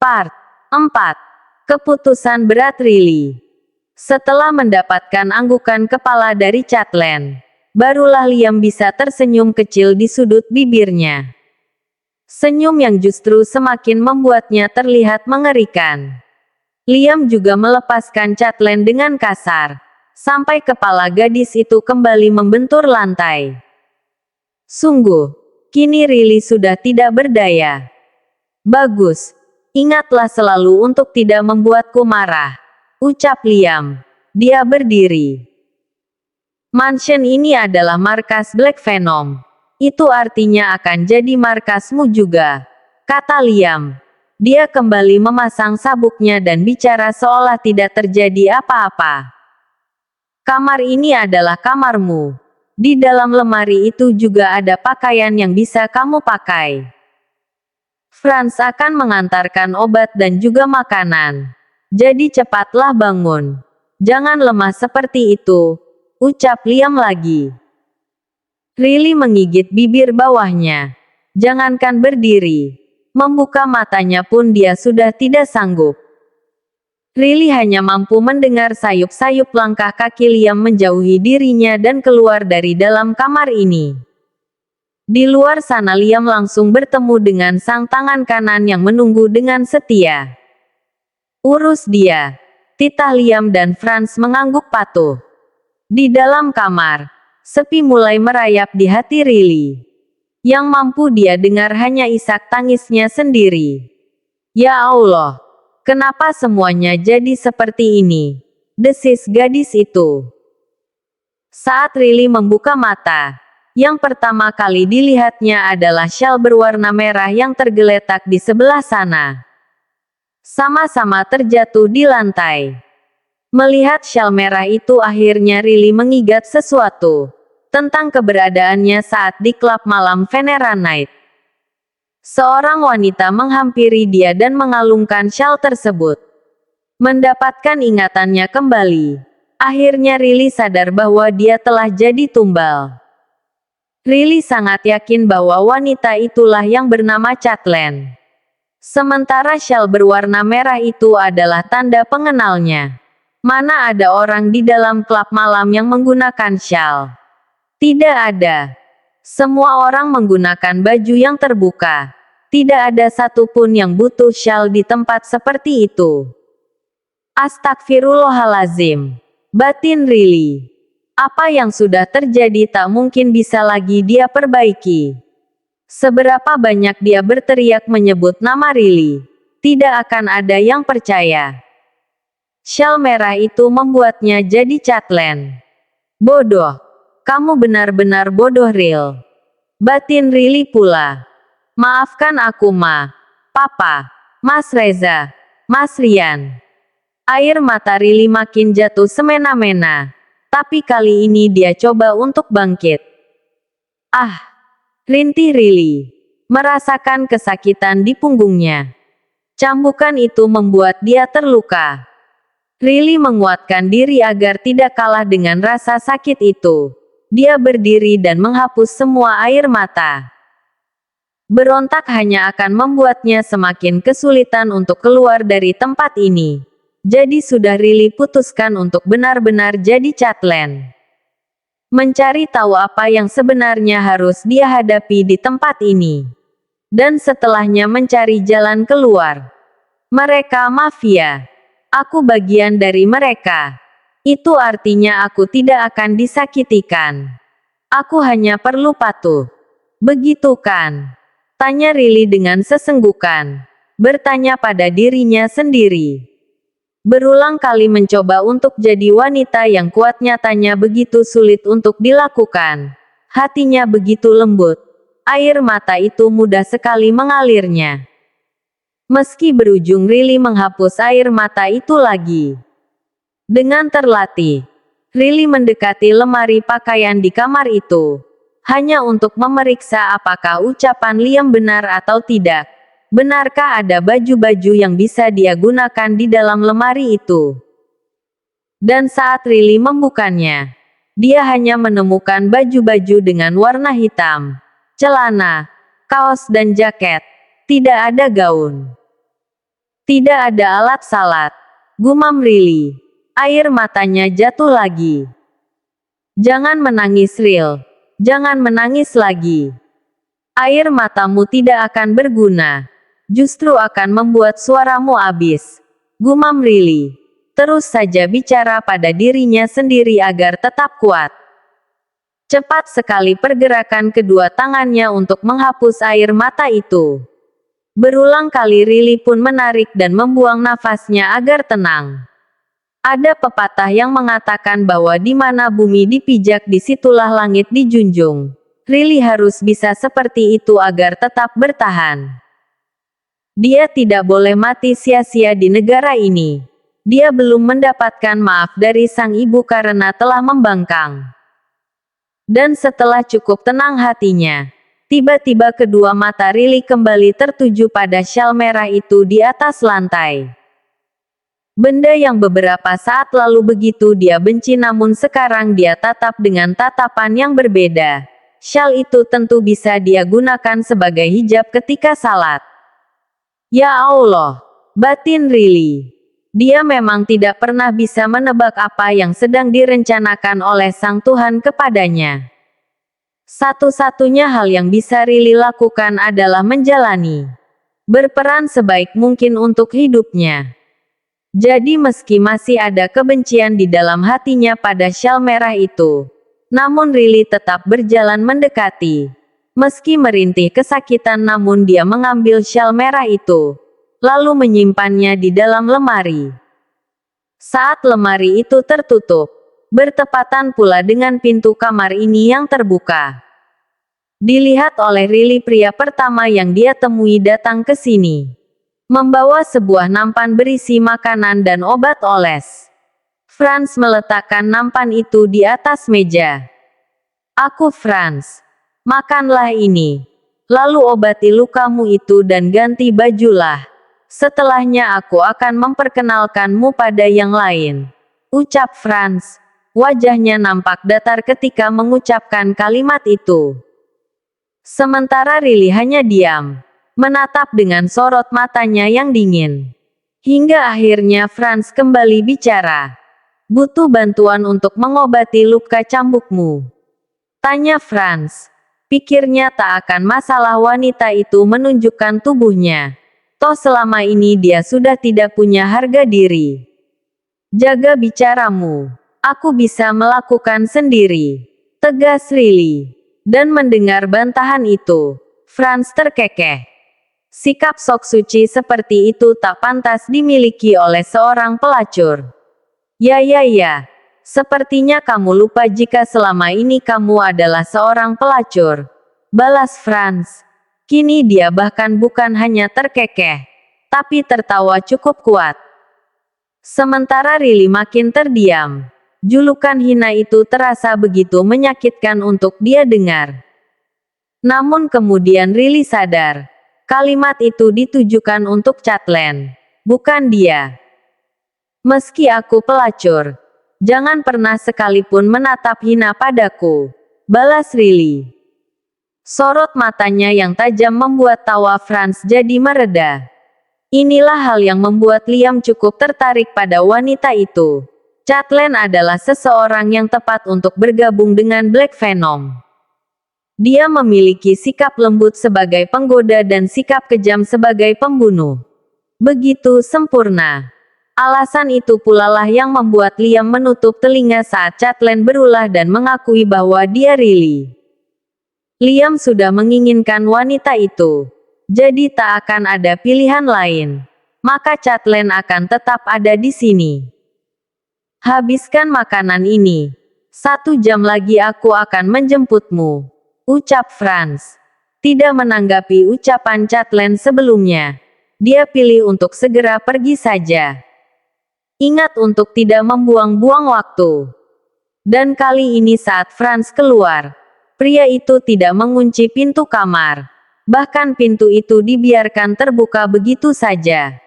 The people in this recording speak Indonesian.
Part 4. Keputusan berat Riley. Setelah mendapatkan anggukan kepala dari Catelyn, barulah Liam bisa tersenyum kecil di sudut bibirnya. Senyum yang justru semakin membuatnya terlihat mengerikan. Liam juga melepaskan Catelyn dengan kasar, sampai kepala gadis itu kembali membentur lantai. Sungguh, kini Riley sudah tidak berdaya. Bagus. Ingatlah selalu untuk tidak membuatku marah, ucap Liam. Dia berdiri. Mansion ini adalah markas Black Venom. Itu artinya akan jadi markasmu juga, kata Liam. Dia kembali memasang sabuknya dan bicara seolah tidak terjadi apa-apa. Kamar ini adalah kamarmu. Di dalam lemari itu juga ada pakaian yang bisa kamu pakai. Franz akan mengantarkan obat dan juga makanan. Jadi cepatlah bangun. Jangan lemah seperti itu, ucap Liam lagi. Riley menggigit bibir bawahnya. Jangankan berdiri, membuka matanya pun dia sudah tidak sanggup. Riley hanya mampu mendengar sayup-sayup langkah kaki Liam menjauhi dirinya dan keluar dari dalam kamar ini. Di luar sana Liam langsung bertemu dengan sang tangan kanan yang menunggu dengan setia. Urus dia, titah Liam dan Franz mengangguk patuh. Di dalam kamar, sepi mulai merayap di hati Riley. Yang mampu dia dengar hanya isak tangisnya sendiri. Ya Allah, kenapa semuanya jadi seperti ini? Desis gadis itu. Saat Riley membuka mata, yang pertama kali dilihatnya adalah syal berwarna merah yang tergeletak di sebelah sana. Sama-sama terjatuh di lantai. Melihat syal merah itu akhirnya Riley mengingat sesuatu tentang keberadaannya saat di klub malam Venera Night. Seorang wanita menghampiri dia dan mengalungkan syal tersebut. Mendapatkan ingatannya kembali. Akhirnya Riley sadar bahwa dia telah jadi tumbal. Riley sangat yakin bahwa wanita itulah yang bernama Catelyn. Sementara syal berwarna merah itu adalah tanda pengenalnya. Mana ada orang di dalam klub malam yang menggunakan syal? Tidak ada. Semua orang menggunakan baju yang terbuka. Tidak ada satupun yang butuh syal di tempat seperti itu. Astagfirullahalazim, batin Riley. Apa yang sudah terjadi tak mungkin bisa lagi dia perbaiki. Seberapa banyak dia berteriak menyebut nama Riley, tidak akan ada yang percaya. Syal merah itu membuatnya jadi Catelyn. Bodoh. Kamu benar-benar bodoh, Ril. Batin Riley pula. Maafkan aku, Ma. Papa. Mas Reza. Mas Rian. Air mata Riley makin jatuh semena-mena. Tapi kali ini dia coba untuk bangkit. Ah! Rintih Riley. Merasakan kesakitan di punggungnya. Cambukan itu membuat dia terluka. Riley menguatkan diri agar tidak kalah dengan rasa sakit itu. Dia berdiri dan menghapus semua air mata. Berontak hanya akan membuatnya semakin kesulitan untuk keluar dari tempat ini. Jadi sudah Riley putuskan untuk benar-benar jadi Catelyn. Mencari tahu apa yang sebenarnya harus dia hadapi di tempat ini. Dan setelahnya mencari jalan keluar. Mereka mafia. Aku bagian dari mereka. Itu artinya aku tidak akan disakitikan. Aku hanya perlu patuh. Begitu kan? Tanya Riley dengan sesenggukan. Bertanya pada dirinya sendiri. Berulang kali mencoba untuk jadi wanita yang kuat nyatanya begitu sulit untuk dilakukan. Hatinya begitu lembut. Air mata itu mudah sekali mengalirnya. Meski berujung Riley menghapus air mata itu lagi. Dengan terlatih, Riley mendekati lemari pakaian di kamar itu. Hanya untuk memeriksa apakah ucapan Liam benar atau tidak. Benarkah ada baju-baju yang bisa dia gunakan di dalam lemari itu? Dan saat Riley membukanya, dia hanya menemukan baju-baju dengan warna hitam, celana, kaos dan jaket. Tidak ada gaun. Tidak ada alat salat. Gumam Riley. Air matanya jatuh lagi. Jangan menangis, Ril. Jangan menangis lagi. Air matamu tidak akan berguna. Justru akan membuat suaramu habis. Gumam Riley. Terus saja bicara pada dirinya sendiri agar tetap kuat. Cepat sekali pergerakan kedua tangannya untuk menghapus air mata itu. Berulang kali Riley pun menarik dan membuang nafasnya agar tenang. Ada pepatah yang mengatakan bahwa di mana bumi dipijak disitulah langit dijunjung. Riley harus bisa seperti itu agar tetap bertahan. Dia tidak boleh mati sia-sia di negara ini. Dia belum mendapatkan maaf dari sang ibu karena telah membangkang. Dan setelah cukup tenang hatinya, tiba-tiba kedua mata Riley kembali tertuju pada syal merah itu di atas lantai. Benda yang beberapa saat lalu begitu dia benci namun sekarang dia tatap dengan tatapan yang berbeda. Syal itu tentu bisa dia gunakan sebagai hijab ketika salat. Ya Allah, batin Riley. Dia memang tidak pernah bisa menebak apa yang sedang direncanakan oleh Sang Tuhan kepadanya. Satu-satunya hal yang bisa Riley lakukan adalah menjalani. Berperan sebaik mungkin untuk hidupnya. Jadi meski masih ada kebencian di dalam hatinya pada syal merah itu, namun Riley tetap berjalan mendekati. Meski merintih kesakitan namun dia mengambil syal merah itu, lalu menyimpannya di dalam lemari. Saat lemari itu tertutup, bertepatan pula dengan pintu kamar ini yang terbuka. Dilihat oleh Riley, pria pertama yang dia temui datang ke sini. Membawa sebuah nampan berisi makanan dan obat oles. Franz meletakkan nampan itu di atas meja. Aku Franz. Makanlah ini. Lalu obati lukamu itu dan ganti bajulah. Setelahnya aku akan memperkenalkanmu pada yang lain. Ucap Franz. Wajahnya nampak datar ketika mengucapkan kalimat itu. Sementara Riley hanya diam, menatap dengan sorot matanya yang dingin. Hingga akhirnya Franz kembali bicara. Butuh bantuan untuk mengobati luka cambukmu? Tanya Franz. Pikirnya tak akan masalah wanita itu menunjukkan tubuhnya. Toh selama ini dia sudah tidak punya harga diri. Jaga bicaramu. Aku bisa melakukan sendiri. Tegas Riley. Dan mendengar bantahan itu, Franz terkekeh. Sikap sok suci seperti itu tak pantas dimiliki oleh seorang pelacur. Ya. Sepertinya kamu lupa jika selama ini kamu adalah seorang pelacur. Balas Franz. Kini dia bahkan bukan hanya terkekeh, tapi tertawa cukup kuat. Sementara Riley makin terdiam. Julukan hina itu terasa begitu menyakitkan untuk dia dengar. Namun kemudian Riley sadar. Kalimat itu ditujukan untuk Catelyn, bukan dia. Meski aku pelacur, jangan pernah sekalipun menatap hina padaku. Balas Riley. Sorot matanya yang tajam membuat tawa Franz jadi mereda. Inilah hal yang membuat Liam cukup tertarik pada wanita itu. Catelyn adalah seseorang yang tepat untuk bergabung dengan Black Venom. Dia memiliki sikap lembut sebagai penggoda dan sikap kejam sebagai pembunuh. Begitu sempurna. Alasan itu pula lah yang membuat Liam menutup telinga saat Catelyn berulah dan mengakui bahwa dia Riley. Liam sudah menginginkan wanita itu. Jadi tak akan ada pilihan lain. Maka Catelyn akan tetap ada di sini. Habiskan makanan ini. 1 jam lagi aku akan menjemputmu. Ucap Franz. Tidak menanggapi ucapan Catelyn sebelumnya. Dia pilih untuk segera pergi saja. Ingat untuk tidak membuang-buang waktu. Dan kali ini saat Franz keluar, pria itu tidak mengunci pintu kamar. Bahkan pintu itu dibiarkan terbuka begitu saja.